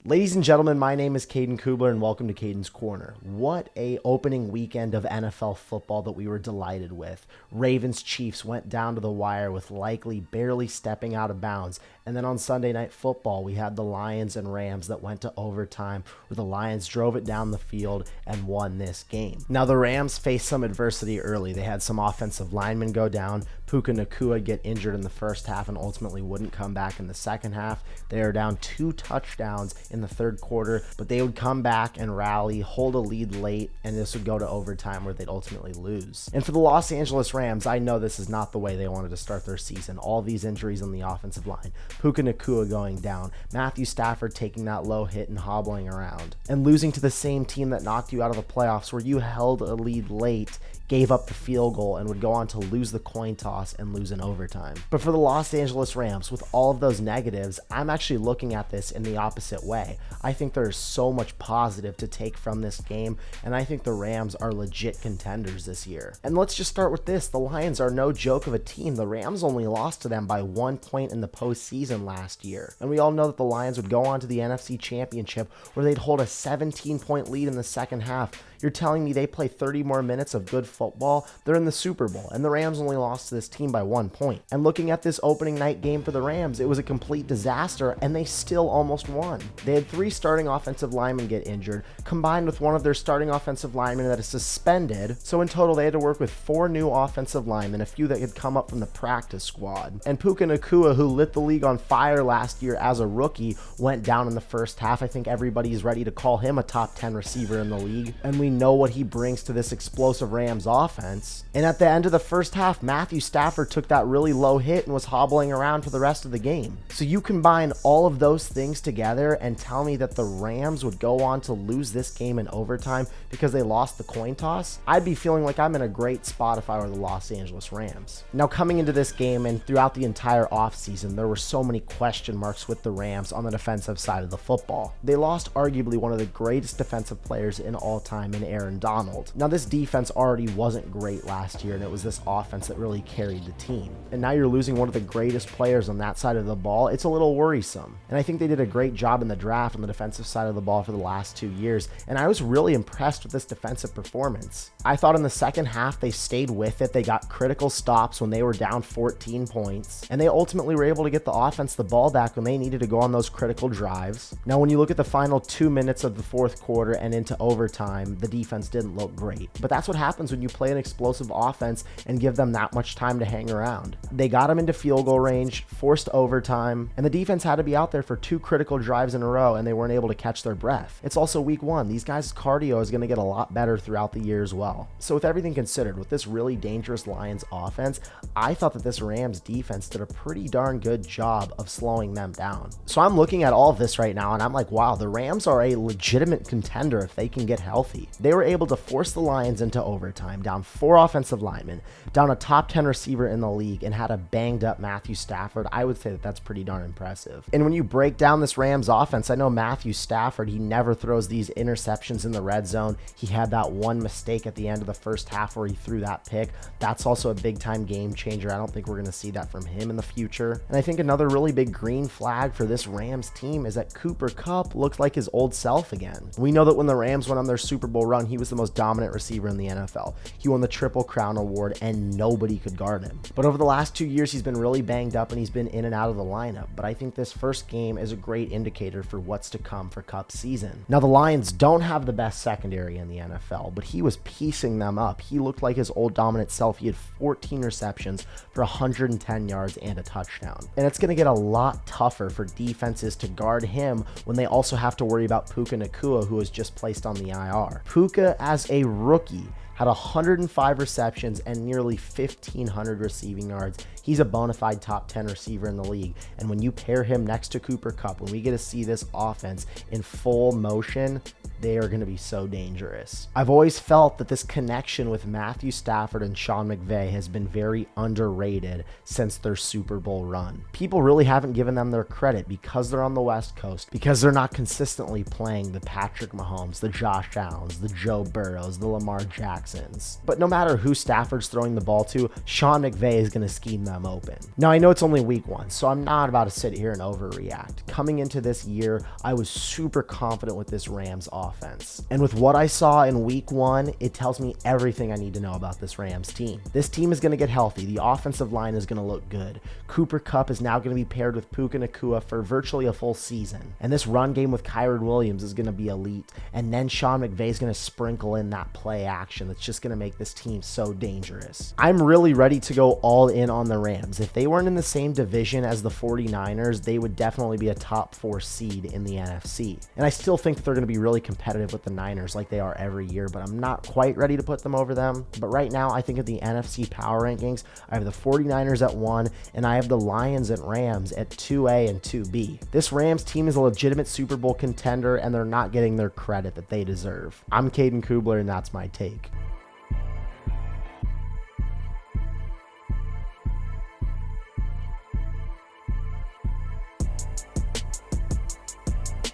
Ladies and gentlemen, my name is Caden Kubler and welcome to Caden's Corner. What a opening weekend of NFL football that we were delighted with. Ravens Chiefs went down to the wire with likely barely stepping out of bounds. And then on Sunday Night Football, we had the Lions and Rams that went to overtime where the Lions drove it down the field and won this game. Now the Rams faced some adversity early. They had some offensive linemen go down. Puka Nacua get injured in the first half and ultimately wouldn't come back in the second half. They are down 2 touchdowns in the third quarter, but they would come back and rally, hold a lead late, and this would go to overtime where they'd ultimately lose. And for the Los Angeles Rams, I know this is not the way they wanted to start their season. All these injuries on the offensive line, Puka Nacua going down, Matthew Stafford taking that low hit and hobbling around, and losing to the same team that knocked you out of the playoffs where you held a lead late, gave up the field goal, and would go on to lose the coin toss and lose in overtime. But for the Los Angeles Rams, with all of those negatives, I'm actually looking at this in the opposite way. I think there's so much positive to take from this game, and I think the Rams are legit contenders this year. And let's just start with this. The Lions are no joke of a team. The Rams only lost to them by 1 point in the postseason last year. And we all know that the Lions would go on to the NFC Championship where they'd hold a 17-point lead in the second half. You're telling me they play 30 more minutes of good football? They're in the Super Bowl, and the Rams only lost to this team by 1 point. And looking at this opening night game for the Rams, it was a complete disaster, and they still almost won. They had 3 starting offensive linemen get injured, combined with one of their starting offensive linemen that is suspended. So in total, they had to work with 4 new offensive linemen, a few that had come up from the practice squad. And Puka Nacua, who lit the league on fire last year as a rookie, went down in the first half. I think everybody's ready to call him a top 10 receiver in the league, and we know what he brings to this explosive Rams offense. And at the end of the first half, Matthew Stafford took that really low hit and was hobbling around for the rest of the game. So you combine all of those things together and tell me that the Rams would go on to lose this game in overtime because they lost the coin toss? I'd be feeling like I'm in a great spot if I were the Los Angeles Rams. Now coming into this game and throughout the entire offseason, there were so many question marks with the Rams on the defensive side of the football. They lost arguably one of the greatest defensive players in all time in Aaron Donald. Now this defense already wasn't great last year, and it was this offense that really carried the team. And now you're losing one of the greatest players on that side of the ball. It's a little worrisome. And I think they did a great job in the draft on the defensive side of the ball for the last 2 years, and I was really impressed with this defensive performance. I thought in the second half they stayed with it. They got critical stops when they were down 14 points, and they ultimately were able to get the offense the ball back when they needed to go on those critical drives. Now when you look at the final 2 minutes of the fourth quarter and into overtime, the defense didn't look great. But that's what happens when you play an explosive offense and give them that much time to hang around. They got them into field goal range, forced overtime, and the defense had to be out there for 2 critical drives in a row, and they weren't able to catch their breath. It's also week 1. These guys' cardio is going to get a lot better throughout the year as well. So with everything considered, with this really dangerous Lions offense, I thought that this Rams defense did a pretty darn good job of slowing them down. So I'm looking at all of this right now, and I'm like, wow, the Rams are a legitimate contender if they can get healthy. They were able to force the Lions into overtime, down 4 offensive linemen, down a top 10 receiver in the league, and had a banged up Matthew Stafford. I would say that that's pretty darn impressive. And when you break down this Rams offense, I know Matthew Stafford, he never throws these interceptions in the red zone. He had that one mistake at the end of the first half where he threw that pick. That's also a big time game changer. I don't think we're going to see that from him in the future. And I think another really big green flag for this Rams team is that Cooper Kupp looks like his old self again. We know that when the Rams went on their Super Bowl run, he was the most dominant receiver in the NFL. He won the Triple Crown Award and nobody could guard him. But over the last 2 years, he's been really banged up and he's been in and out of the lineup. But I think this first game is a great indicator for what's to come for Kupp's season. Now the Lions don't have the best secondary in the NFL, but he was piecing them up. He looked like his old dominant self. He had 14 receptions for 110 yards and a touchdown. And it's going to get a lot tougher for defenses to guard him when they also have to worry about Puka Nacua, who was just placed on the IR. Puka, as a rookie, had 105 receptions and nearly 1,500 receiving yards. He's a bona fide top 10 receiver in the league. And when you pair him next to Cooper Kupp, when we get to see this offense in full motion, they are going to be so dangerous. I've always felt that this connection with Matthew Stafford and Sean McVay has been very underrated since their Super Bowl run. People really haven't given them their credit because they're on the West Coast, because they're not consistently playing the Patrick Mahomes, the Josh Allens, the Joe Burrows, the Lamar Jacksons. But no matter who Stafford's throwing the ball to, Sean McVay is going to scheme them open. Now, I know it's only week one, so I'm not about to sit here and overreact. Coming into this year, I was super confident with this Rams offense. And with what I saw in week one, it tells me everything I need to know about this Rams team. This team is going to get healthy. The offensive line is going to look good. Cooper Kupp is now going to be paired with Puka Nacua for virtually a full season. And this run game with Kyren Williams is going to be elite. And then Sean McVay is going to sprinkle in that play action that's just going to make this team so dangerous. I'm really ready to go all in on the Rams. If they weren't in the same division as the 49ers, they would definitely be a top 4 seed in the NFC. And I still think that they're going to be really competitive with the Niners like they are every year, but I'm not quite ready to put them over them. But right now, I think of the NFC power rankings, I have the 49ers at 1, and I have the Lions and Rams at 2A and 2B. This Rams team is a legitimate Super Bowl contender, and they're not getting their credit that they deserve. I'm Caden Kubler, and that's my take.